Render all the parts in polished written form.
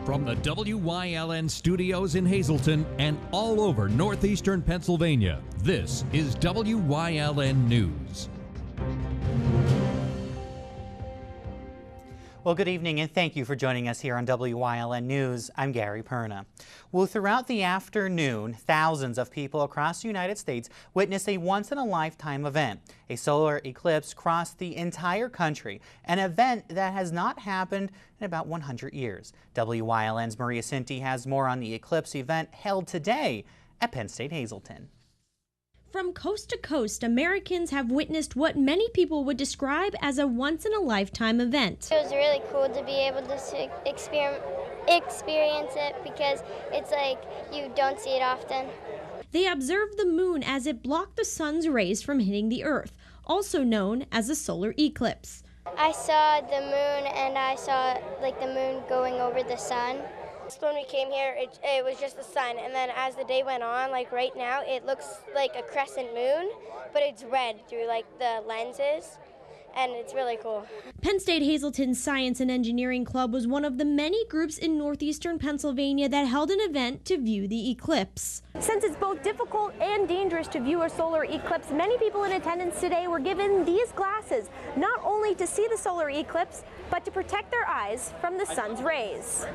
From the WYLN studios in Hazleton and all over northeastern Pennsylvania, this is WYLN News. Well, good evening and thank you for joining us here on WYLN News. I'm Gary Perna. Well, throughout the afternoon, thousands of people across the United States witnessed a once-in-a-lifetime event. A solar eclipse crossed the entire country, an event that has not happened in about 100 years. WYLN's Maria Cinti has more on the eclipse event held today at Penn State Hazleton. From coast to coast, Americans have witnessed what many people would describe as a once-in-a-lifetime event. It was really cool to be able to experience it because it's like you don't see it often. They observed the moon as it blocked the sun's rays from hitting the earth, also known as a solar eclipse. I saw the moon and I saw like the moon going over the sun. When we came here, it was just the sun, and then as the day went on, like right now, it looks like a crescent moon, but it's red through like the lenses, and it's really cool. Penn State Hazleton's Science and Engineering Club was one of the many groups in northeastern Pennsylvania that held an event to view the eclipse. Since it's both difficult and dangerous to view a solar eclipse, many people in attendance today were given these glasses, not only to see the solar eclipse, but to protect their eyes from the sun's rays.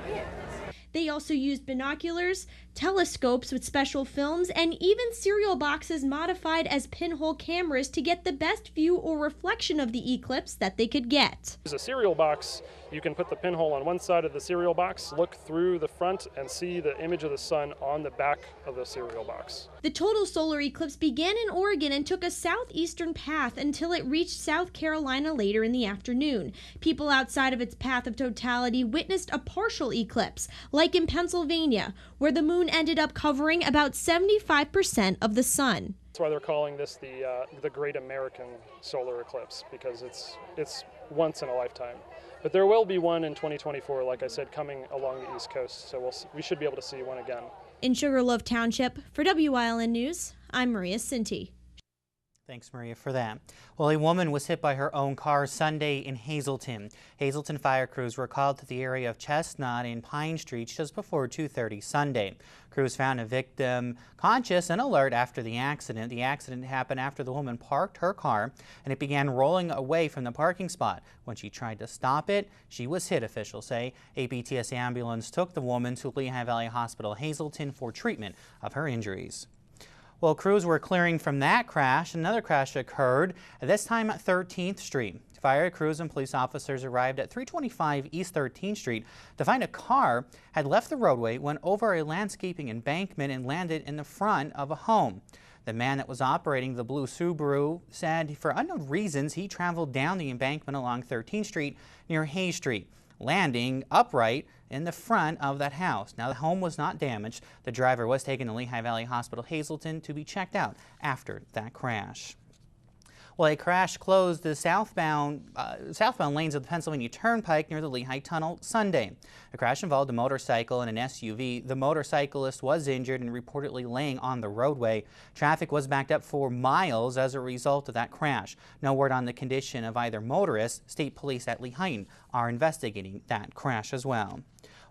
They also used binoculars, telescopes with special films, and even cereal boxes modified as pinhole cameras to get the best view or reflection of the eclipse that they could get. As a cereal box, you can put the pinhole on one side of the cereal box, look through the front, and see the image of the sun on the back of the cereal box. The total solar eclipse began in Oregon and took a southeastern path until it reached South Carolina later in the afternoon. People outside of its path of totality witnessed a partial eclipse, like in Pennsylvania, where the moon ended up covering about 75% of the sun. That's why they're calling this the Great American Solar Eclipse, because it's once in a lifetime. But there will be one in 2024, like I said, coming along the East Coast, so we should be able to see one again. In Sugarloaf Township, for WYLN News, I'm Maria Cinti. Thanks, Maria, for that. Well, a woman was hit by her own car Sunday in Hazleton. Hazleton fire crews were called to the area of Chestnut and Pine Streets just before 2:30 Sunday. Crews found a victim conscious and alert after the accident. The accident happened after the woman parked her car and it began rolling away from the parking spot. When she tried to stop it, she was hit, officials say. A BTS ambulance took the woman to Lehigh Valley Hospital Hazleton for treatment of her injuries. Well, crews were clearing from that crash. Another crash occurred, this time at 13th Street. Fire crews and police officers arrived at 325 East 13th Street to find a car had left the roadway, went over a landscaping embankment, and landed in the front of a home. The man that was operating the blue Subaru said for unknown reasons he traveled down the embankment along 13th Street near Hayes Street, landing upright in the front of that house. Now, the home was not damaged. The driver was taken to Lehigh Valley Hospital Hazleton to be checked out after that crash. Well, a crash closed the southbound lanes of the Pennsylvania Turnpike near the Lehigh Tunnel Sunday. The crash involved a motorcycle and an SUV. The motorcyclist was injured and reportedly laying on the roadway. Traffic was backed up for miles as a result of that crash. No word on the condition of either motorist. State police at Lehigh are investigating that crash as well.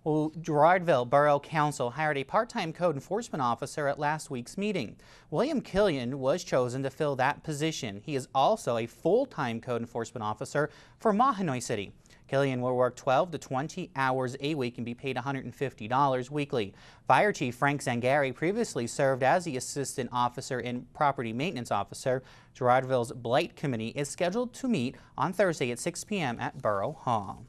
Well, Girardville Borough Council hired a part-time code enforcement officer at last week's meeting. William Killian was chosen to fill that position. He is also a full-time code enforcement officer for Mahanoy City. Killian will work 12 to 20 hours a week and be paid $150 weekly. Fire Chief Frank Zangari previously served as the assistant officer and property maintenance officer. Girardville's Blight Committee is scheduled to meet on Thursday at 6 p.m. at Borough Hall.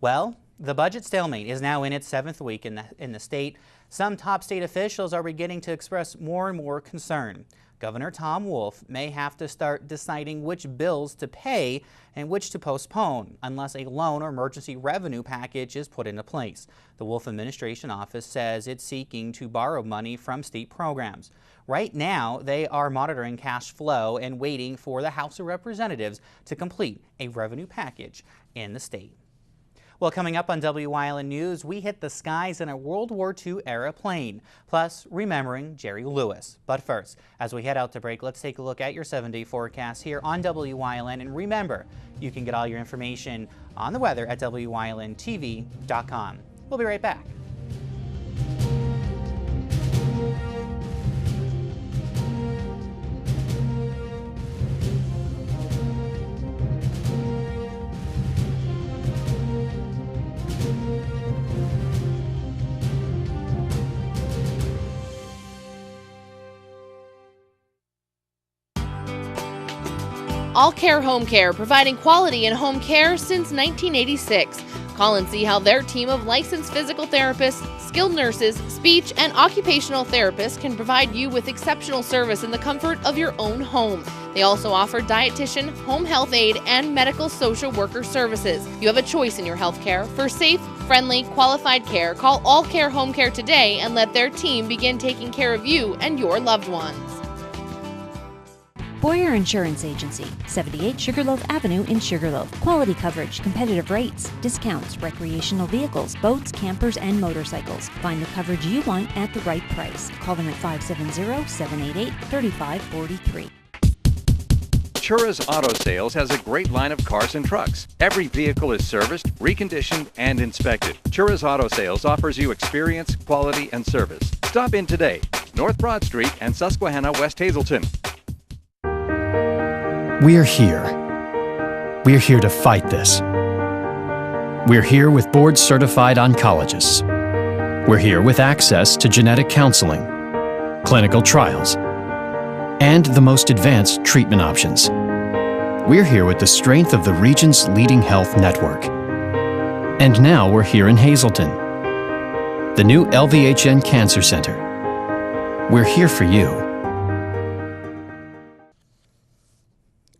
Well, the budget stalemate is now in its 7th week in the state. Some top state officials are beginning to express more and more concern. Governor Tom Wolf may have to start deciding which bills to pay and which to postpone unless a loan or emergency revenue package is put into place. The Wolf Administration Office says it's seeking to borrow money from state programs. Right now, they are monitoring cash flow and waiting for the House of Representatives to complete a revenue package in the state. Well, coming up on WYLN News, we hit the skies in a World War II era plane, plus remembering Jerry Lewis. But first, as we head out to break, let's take a look at your 7-day forecast here on WYLN. And remember, you can get all your information on the weather at WYLNTV.com. We'll be right back. All Care Home Care, providing quality in home care since 1986. Call and see how their team of licensed physical therapists, skilled nurses, speech, and occupational therapists can provide you with exceptional service in the comfort of your own home. They also offer dietitian, home health aide, and medical social worker services. You have a choice in your health care. For safe, friendly, qualified care, call All Care Home Care today and let their team begin taking care of you and your loved ones. Boyer Insurance Agency, 78 Sugarloaf Avenue in Sugarloaf. Quality coverage, competitive rates, discounts, recreational vehicles, boats, campers, and motorcycles. Find the coverage you want at the right price. Call them at 570-788-3543. Chura's Auto Sales has a great line of cars and trucks. Every vehicle is serviced, reconditioned, and inspected. Chura's Auto Sales offers you experience, quality, and service. Stop in today, North Broad Street and Susquehanna, West Hazleton. We're here. We're here to fight this. We're here with board-certified oncologists. We're here with access to genetic counseling, clinical trials, and the most advanced treatment options. We're here with the strength of the region's leading health network. And now we're here in Hazleton, the new LVHN Cancer Center. We're here for you.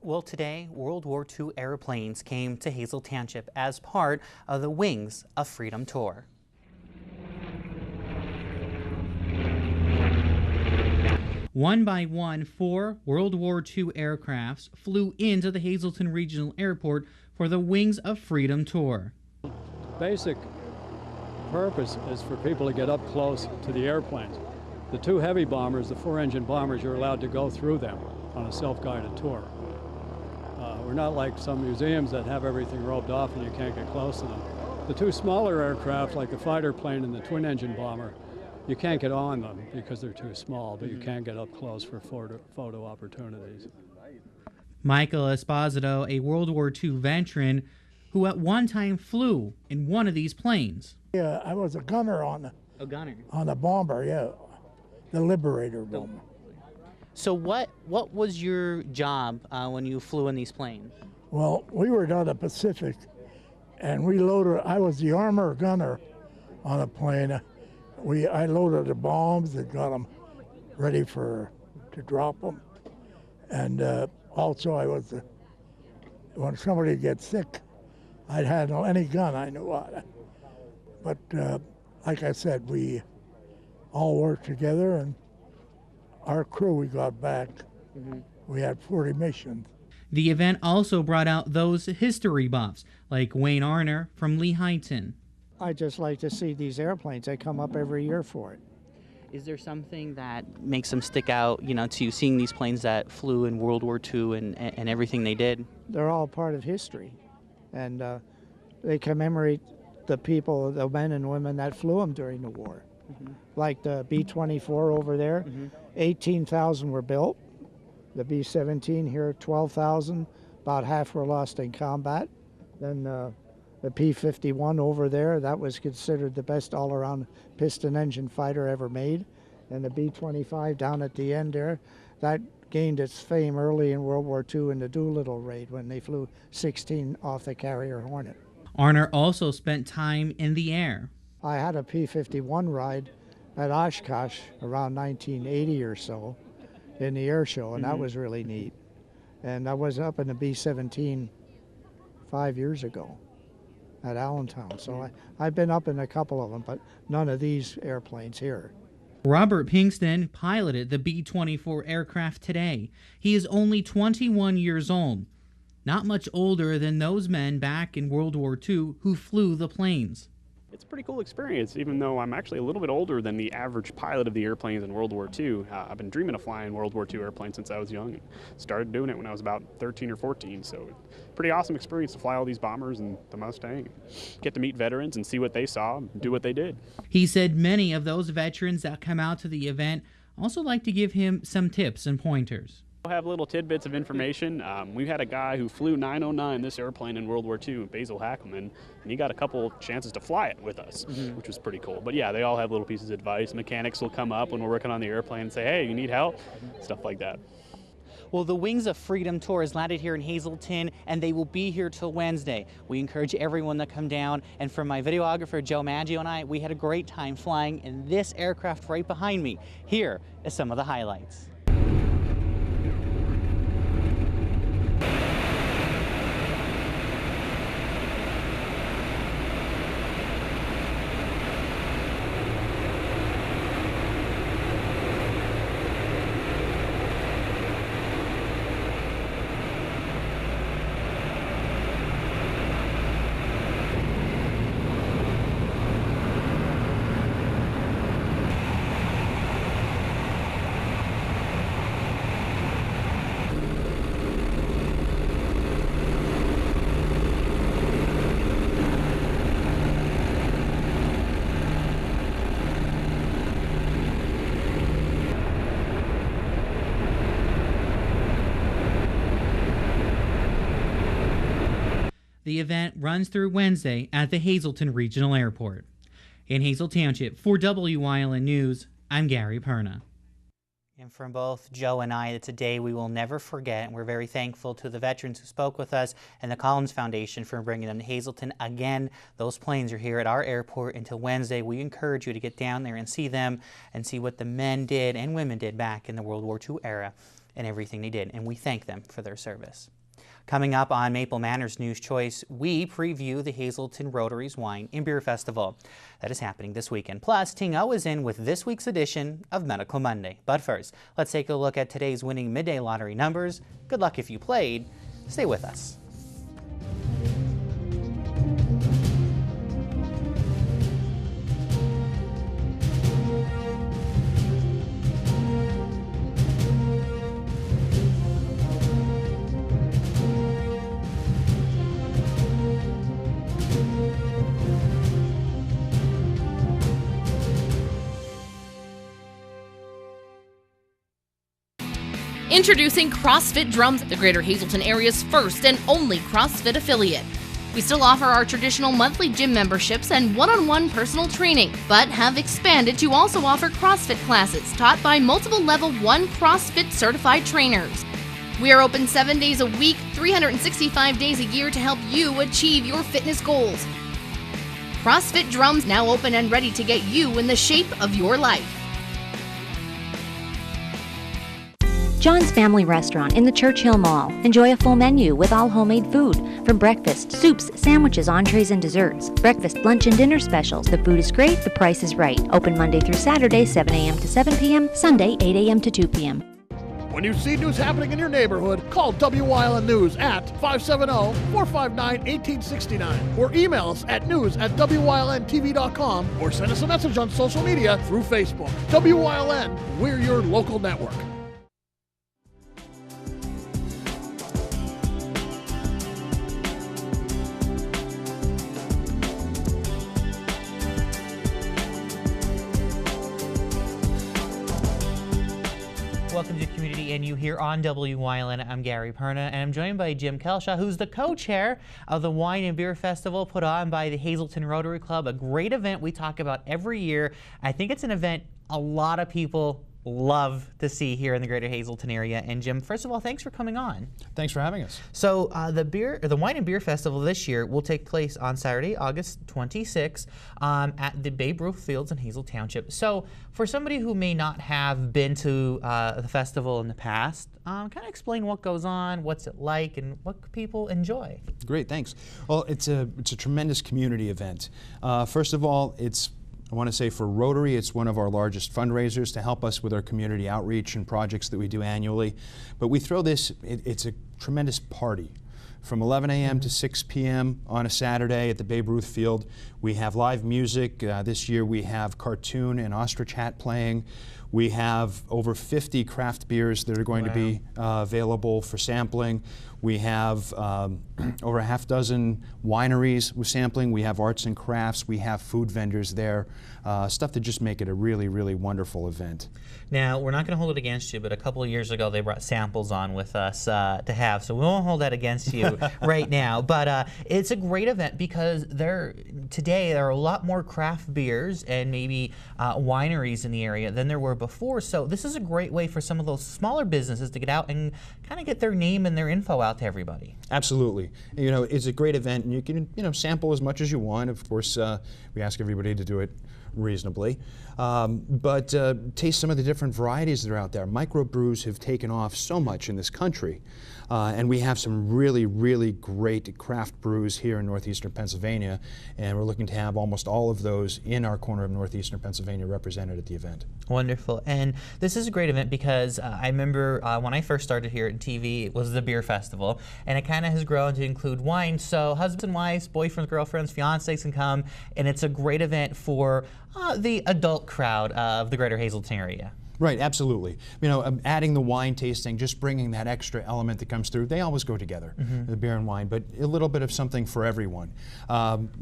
Well, today, World War II airplanes came to Hazel Township as part of the Wings of Freedom tour. One by one, 4 World War II aircrafts flew into the Hazleton Regional Airport for the Wings of Freedom tour. Basic purpose is for people to get up close to the airplanes. The 2 heavy bombers, the 4-engine bombers, you're allowed to go through them on a self-guided tour. We're not like some museums that have everything roped off and you can't get close to them. The 2 smaller aircraft, like the fighter plane and the twin-engine bomber, you can't get on them because they're too small, but you can get up close for photo opportunities. Michael Esposito, a World War II veteran who at one time flew in one of these planes. Yeah, I was a gunner on the bomber, yeah, the Liberator bomber. So what was your job when you flew in these planes? Well, we were down the Pacific, and we loaded. I was the armor gunner on a plane. I loaded the bombs and got them ready to drop them, and also I was when somebody gets sick, I'd handle any gun I knew how to. But like I said, we all worked together, and our crew we got back, we had 40 missions. The event also brought out those history buffs, like Wayne Arner from Lehighton. I just like to see these airplanes. They come up every year for it. Is there something that makes them stick out, to you, seeing these planes that flew in World War II and everything they did? They're all part of history, and they commemorate the people, the men and women that flew them during the war. Like the B-24 over there, 18,000 were built. The B-17 here, 12,000. About half were lost in combat. Then the P-51 over there, that was considered the best all-around piston engine fighter ever made. And the B-25 down at the end there, that gained its fame early in World War II in the Doolittle raid when they flew 16 off the Carrier Hornet. Arner also spent time in the air. I had a P-51 ride at Oshkosh around 1980 or so in the air show, and that was really neat. And I was up in the B-17 5 years ago at Allentown, so I've been up in a couple of them, but none of these airplanes here. Robert Pinkston piloted the B-24 aircraft today. He is only 21 years old, not much older than those men back in World War II who flew the planes. it's a pretty cool experience, even though I'm actually a little bit older than the average pilot of the airplanes in World War II. I've been dreaming of flying World War II airplanes since I was young, and started doing it when I was about 13 or 14, so pretty awesome experience to fly all these bombers and the Mustang. Get to meet veterans and see what they saw, and do what they did. He said many of those veterans that come out to the event also like to give him some tips and pointers. We'll have little tidbits of information. We had a guy who flew 909, this airplane in World War II, Basil Hackelman, and he got a couple chances to fly it with us, which was pretty cool. But yeah, they all have little pieces of advice. Mechanics will come up when we're working on the airplane and say, hey, you need help? Stuff like that. Well, the Wings of Freedom tour is landed here in Hazleton, and they will be here till Wednesday. We encourage everyone to come down, and for my videographer Joe Maggio and I, we had a great time flying in this aircraft right behind me. Here is some of the highlights. The event runs through Wednesday at the Hazleton Regional Airport. In Hazel Township, for Wyln News, I'm Gary Perna. And from both Joe and I, it's a day we will never forget, and we're very thankful to the veterans who spoke with us and the Collins Foundation for bringing them to Hazleton. Again, those planes are here at our airport until Wednesday. We encourage you to get down there and see them and see what the men did and women did back in the World War II era and everything they did, and we thank them for their service. Coming up on Maple Manor's News Choice, we preview the Hazleton Rotary's Wine and Beer Festival. That is happening this weekend. Plus, Ting O is in with this week's edition of Medical Monday. But first, let's take a look at today's winning midday lottery numbers. Good luck if you played. Stay with us. Introducing CrossFit Drums, the Greater Hazleton area's first and only CrossFit affiliate. We still offer our traditional monthly gym memberships and one-on-one personal training, but have expanded to also offer CrossFit classes taught by multiple Level 1 CrossFit certified trainers. We are open 7 days a week, 365 days a year to help you achieve your fitness goals. CrossFit Drums now open and ready to get you in the shape of your life. John's Family Restaurant in the Churchill Mall. Enjoy a full menu with all homemade food. From breakfast, soups, sandwiches, entrees, and desserts. Breakfast, lunch, and dinner specials. The food is great, the price is right. Open Monday through Saturday, 7 a.m. to 7 p.m., Sunday, 8 a.m. to 2 p.m. When you see news happening in your neighborhood, call Wyln News at 570-459-1869 or email us at news@wylntv.com or send us a message on social media through Facebook. Wyln, we're your local network. Welcome to Community NU here on Wyln. I'm Gary Perna, and I'm joined by Jim Kelshaw, who's the co-chair of the Wine and Beer Festival put on by the Hazleton Rotary Club, a great event we talk about every year. I think it's an event a lot of people love to see here in the Greater Hazleton area. And Jim, first of all, thanks for coming on. Thanks for having us. So the Wine and Beer Festival this year will take place on Saturday, August 26th at the Babe Ruth Fields in Hazel Township. So for somebody who may not have been to the festival in the past, kind of explain what goes on, what's it like, and what people enjoy. Great, thanks. Well, it's a tremendous community event. First of all, I want to say for Rotary, it's one of our largest fundraisers to help us with our community outreach and projects that we do annually. But we throw this, it's a tremendous party from 11 a.m. to 6 p.m. on a Saturday at the Babe Ruth Field. We have live music. This year we have cartoon and ostrich hat playing. We have over 50 craft beers that are going to be available for sampling. We have over a half dozen wineries with sampling. We have arts and crafts. We have food vendors there. Stuff to just make it a really, really wonderful event. Now, we're not going to hold it against you, but a couple of years ago they brought samples on with us to have, so we won't hold that against you right now. But it's a great event because today there are a lot more craft beers and maybe wineries in the area than there were before. So this is a great way for some of those smaller businesses to get out and kind of get their name and their info out to everybody. Absolutely. You know, it's a great event, and you can, you know, sample as much as you want. Of course, we ask everybody to do it reasonably. But taste some of the different varieties that are out there. Microbrews have taken off so much in this country. And we have some really, really great craft brews here in northeastern Pennsylvania, and we're looking to have almost all of those in our corner of northeastern Pennsylvania represented at the event. Wonderful. And this is a great event because I remember when I first started here at TV, it was the beer festival, and it kind of has grown to include wine. So husbands and wives, boyfriends, girlfriends, fiancés can come, and it's a great event for the adult crowd of the greater Hazleton area. Right, absolutely. You know, adding the wine tasting, just bringing that extra element that comes through, they always go together, the beer and wine, but a little bit of something for everyone.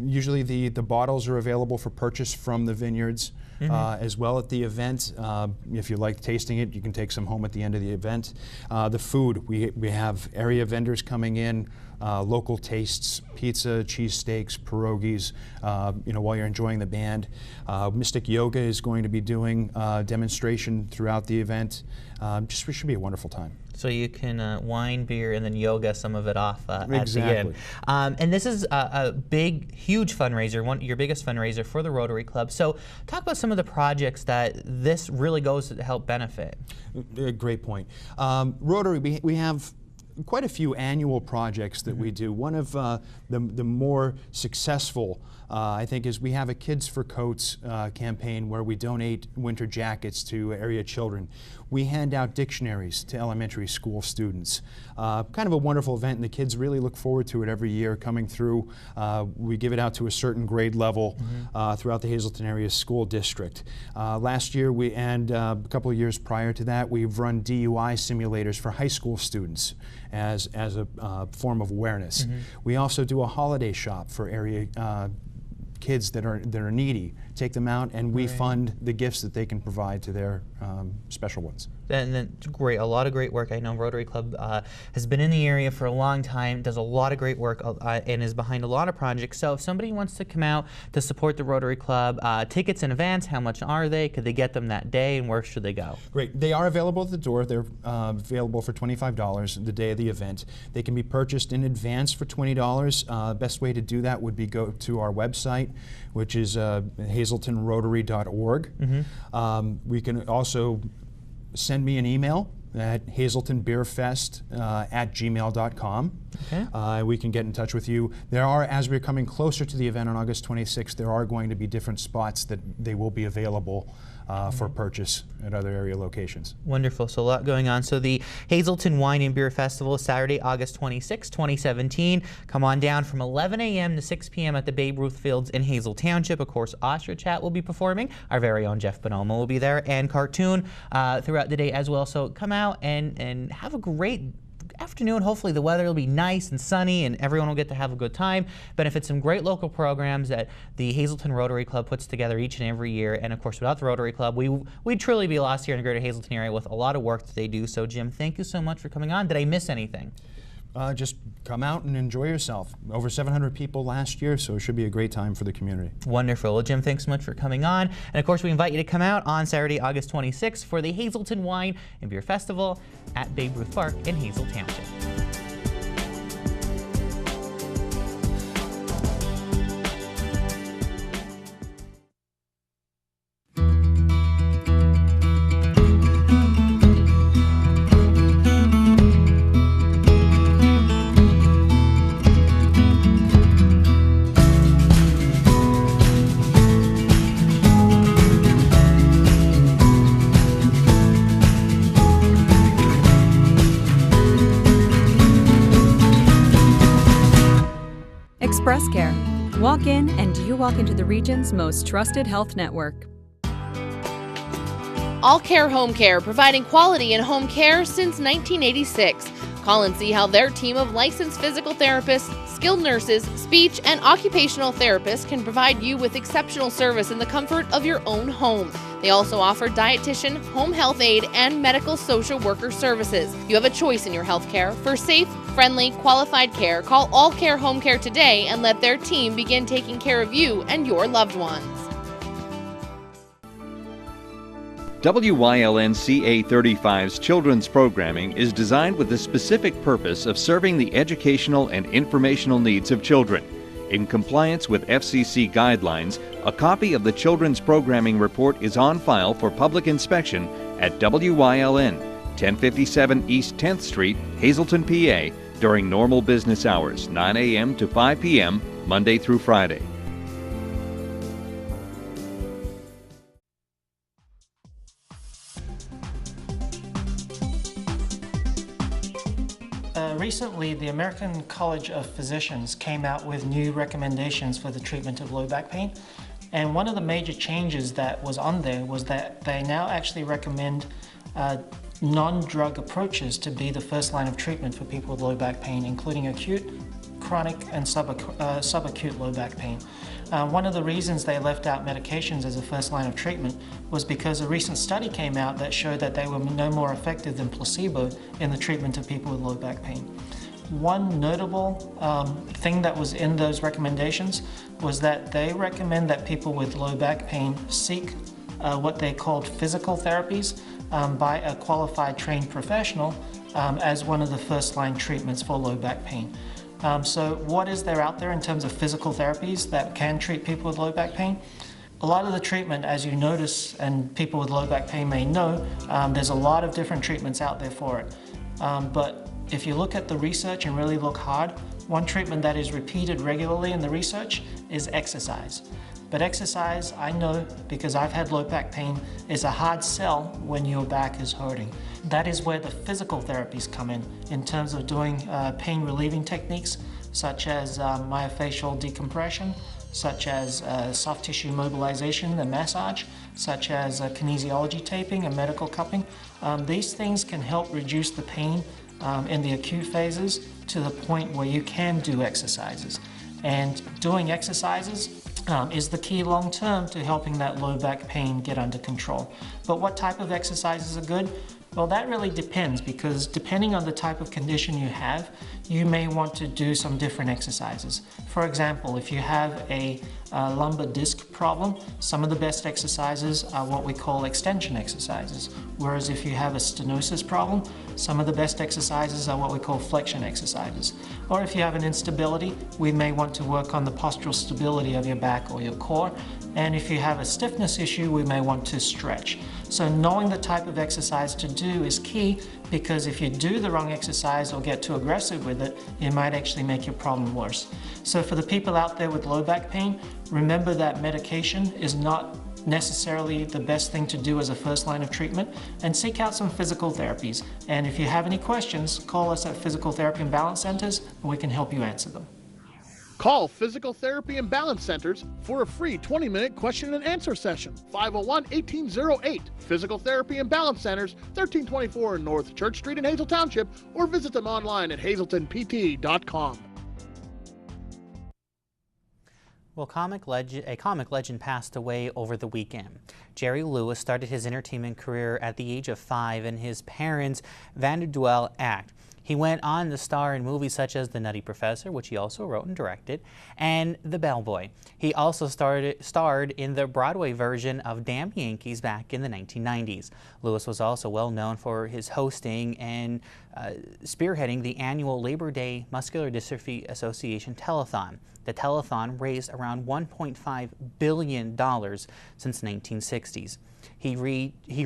Usually the bottles are available for purchase from the vineyards as well at the event. If you like tasting it, you can take some home at the end of the event. The food, we have area vendors coming in, local tastes, pizza, cheesesteaks, pierogies, you know, while you're enjoying the band. Mystic Yoga is going to be doing demonstration throughout the event. It should be a wonderful time. So you can wine, beer, and then yoga some of it off at the Exactly. end. And this is a big, huge fundraiser, your biggest fundraiser for the Rotary Club. So talk about some of the projects that this really goes to help benefit. Great point. Rotary, we have quite a few annual projects that we do. One of the more successful, I think, is we have a Kids for Coats campaign where we donate winter jackets to area children. We hand out dictionaries to elementary school students. Kind of a wonderful event, and the kids really look forward to it every year coming through. We give it out to a certain grade level throughout the Hazleton area school district. Last year, and a couple of years prior to that, we've run DUI simulators for high school students as a form of awareness. We also do a holiday shop for area kids that are needy. Take them out, and we fund the gifts that they can provide to their special ones. And that's great. A lot of great work. I know Rotary Club has been in the area for a long time, does a lot of great work, and is behind a lot of projects. So if somebody wants to come out to support the Rotary Club, tickets in advance, how much are they? Could they get them that day, and where should they go? Great. They are available at the door. They're available for $25 the day of the event. They can be purchased in advance for $20. Best way to do that would be go to our website, which is hazeltonrotary.org. We can also send me an email at hazeltonbeerfest@gmail.com. We can get in touch with you. There are, as we're coming closer to the event on August 26th, there are going to be different spots that they will be available for purchase at other area locations. Wonderful. So a lot going on. So the Hazleton Wine and Beer Festival is Saturday, August 26, 2017. Come on down from 11 a.m. to 6 p.m. at the Babe Ruth Fields in Hazel Township. Of course, Ostrich Hat will be performing. Our very own Jeff Bonoma will be there, and cartoon throughout the day as well. So come out and have a great afternoon. Hopefully the weather will be nice and sunny and everyone will get to have a good time. Benefit some great local programs that the Hazleton Rotary Club puts together each and every year. And of course, without the Rotary Club, we'd truly be lost here in the greater Hazleton area with a lot of work that they do. So Jim, thank you so much for coming on. Did I miss anything? Just come out and enjoy yourself. Over 700 people last year, so it should be a great time for the community. Wonderful. Well, Jim, thanks so much for coming on. And of course, we invite you to come out on Saturday, August 26th for the Hazleton Wine and Beer Festival at Babe Ruth Park in Hazel Township. Express Care. Walk in and you walk into the region's most trusted health network. All Care Home Care, providing quality in home care since 1986. Call and see how their team of licensed physical therapists, skilled nurses, speech, and occupational therapists can provide you with exceptional service in the comfort of your own home. They also offer dietitian, home health aide, and medical social worker services. You have a choice in your health care. For safe, friendly, qualified care, call All Care Home Care today and let their team begin taking care of you and your loved ones. WYLN CA35's children's programming is designed with the specific purpose of serving the educational and informational needs of children. In compliance with FCC guidelines, a copy of the children's programming report is on file for public inspection at WYLN, 1057 East 10th Street, Hazleton, PA, during normal business hours, 9 a.m. to 5 p.m., Monday through Friday. Recently, the American College of Physicians came out with new recommendations for the treatment of low back pain. And one of the major changes that was on there was that they now actually recommend non-drug approaches to be the first line of treatment for people with low back pain, including acute, chronic, and subacute low back pain. One of the reasons they left out medications as a first line of treatment was because a recent study came out that showed that they were no more effective than placebo in the treatment of people with low back pain. One notable thing that was in those recommendations was that they recommend that people with low back pain seek what they called physical therapies by a qualified trained professional as one of the first line treatments for low back pain. So what is there out there in terms of physical therapies that can treat people with low back pain? A lot of the treatment, as you notice, and people with low back pain may know, there's a lot of different treatments out there for it. But if you look at the research and really look hard, one treatment that is repeated regularly in the research is exercise. But exercise, I know because I've had low back pain, is a hard sell when your back is hurting. That is where the physical therapies come in terms of doing pain relieving techniques such as myofascial decompression, such as soft tissue mobilization and massage, such as kinesiology taping and medical cupping. These things can help reduce the pain in the acute phases to the point where you can do exercises. And doing exercises is the key long term to helping that low back pain get under control. But what type of exercises are good? Well, that really depends, because depending on the type of condition you have, you may want to do some different exercises. For example, if you have a lumbar disc problem, some of the best exercises are what we call extension exercises. Whereas if you have a stenosis problem, some of the best exercises are what we call flexion exercises. Or if you have an instability, we may want to work on the postural stability of your back or your core. And if you have a stiffness issue, we may want to stretch. So knowing the type of exercise to do is key, because if you do the wrong exercise or get too aggressive with it, it might actually make your problem worse. So for the people out there with low back pain, remember that medication is not necessarily the best thing to do as a first line of treatment, and seek out some physical therapies. And if you have any questions, call us at Physical Therapy and Balance Centers and we can help you answer them. Call Physical Therapy and Balance Centers for a free 20-minute question and answer session. 501-1808. Physical Therapy and Balance Centers, 1324 North Church Street in Hazel Township, or visit them online at hazeltonpt.com. Well, a comic legend passed away over the weekend. Jerry Lewis started his entertainment career at the age of 5 in his parents' Vanderduel act. He went on to star in movies such as The Nutty Professor, which he also wrote and directed, and The Bellboy. He also starred in the Broadway version of Damn Yankees back in the 1990s. Lewis was also well known for his hosting and spearheading the annual Labor Day Muscular Dystrophy Association telethon. The telethon raised around $1.5 billion since the 1960s. He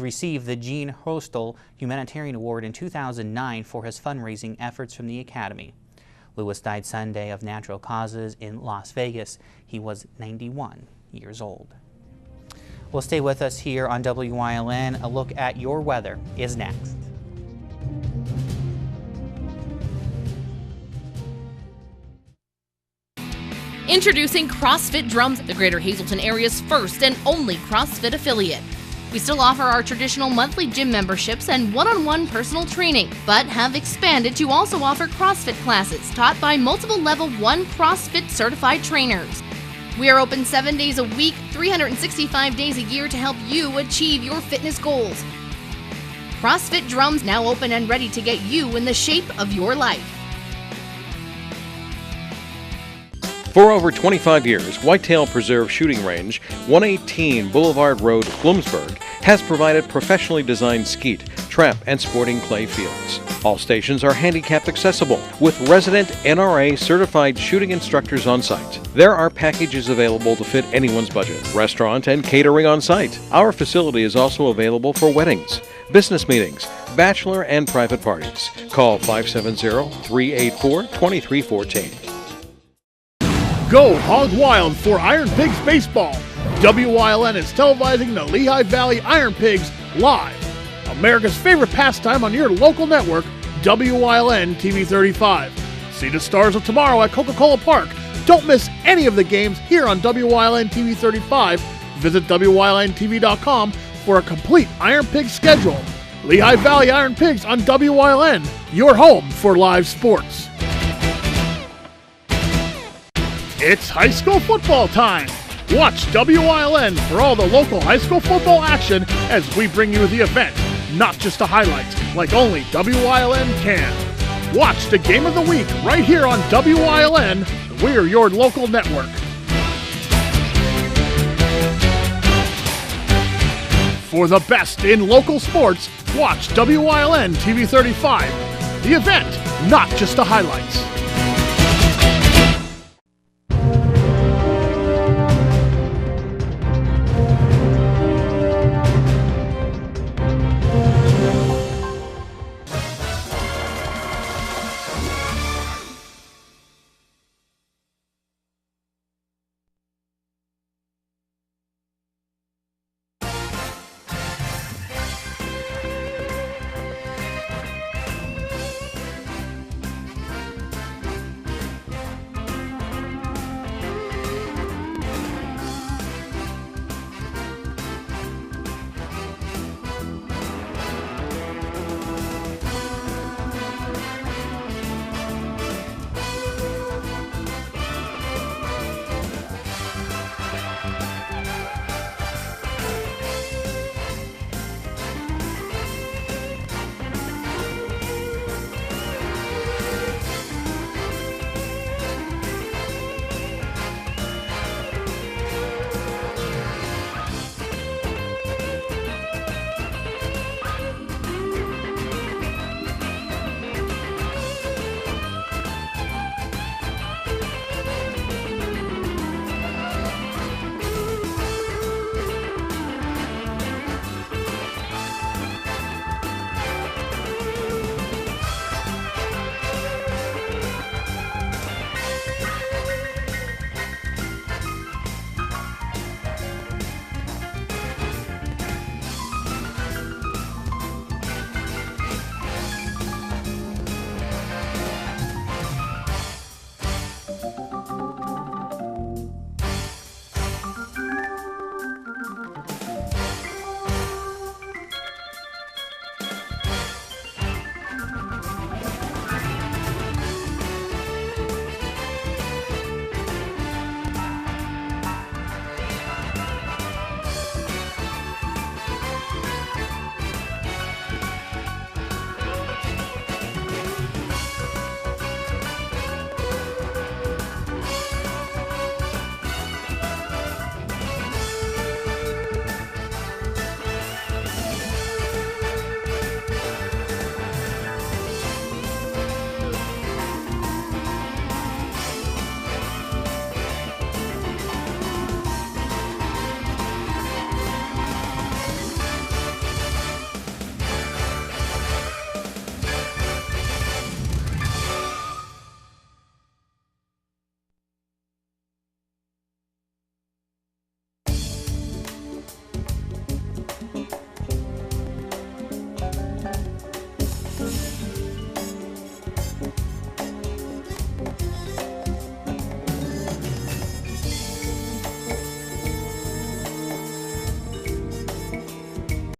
received the Jean Hostel Humanitarian Award in 2009 for his fundraising efforts from the Academy. Lewis died Sunday of natural causes in Las Vegas. He was 91 years old. Well, stay with us here on WYLN. A look at your weather is next. Introducing CrossFit Drums, the Greater Hazleton area's first and only CrossFit affiliate. We still offer our traditional monthly gym memberships and one-on-one personal training, but have expanded to also offer CrossFit classes taught by multiple Level 1 CrossFit certified trainers. We are open 7 days a week, 365 days a year to help you achieve your fitness goals. CrossFit Drums now open and ready to get you in the shape of your life. For over 25 years, Whitetail Preserve Shooting Range, 118 Boulevard Road, Bloomsburg, has provided professionally designed skeet, trap, and sporting clay fields. All stations are handicap accessible, with resident NRA certified shooting instructors on site. There are packages available to fit anyone's budget, restaurant and catering on site. Our facility is also available for weddings, business meetings, bachelor and private parties. Call 570-384-2314. Go hog wild for Iron Pigs Baseball. WYLN is televising the Lehigh Valley Iron Pigs live. America's favorite pastime on your local network, WYLN TV 35. See the stars of tomorrow at Coca-Cola Park. Don't miss any of the games here on WYLN TV 35. Visit WYLNTV.com for a complete Iron Pigs schedule. Lehigh Valley Iron Pigs on WYLN, your home for live sports. It's high school football time. Watch WYLN for all the local high school football action as we bring you the event, not just the highlights, like only WYLN can. Watch the game of the week right here on WYLN. We're your local network. For the best in local sports, watch WYLN TV 35. The event, not just the highlights.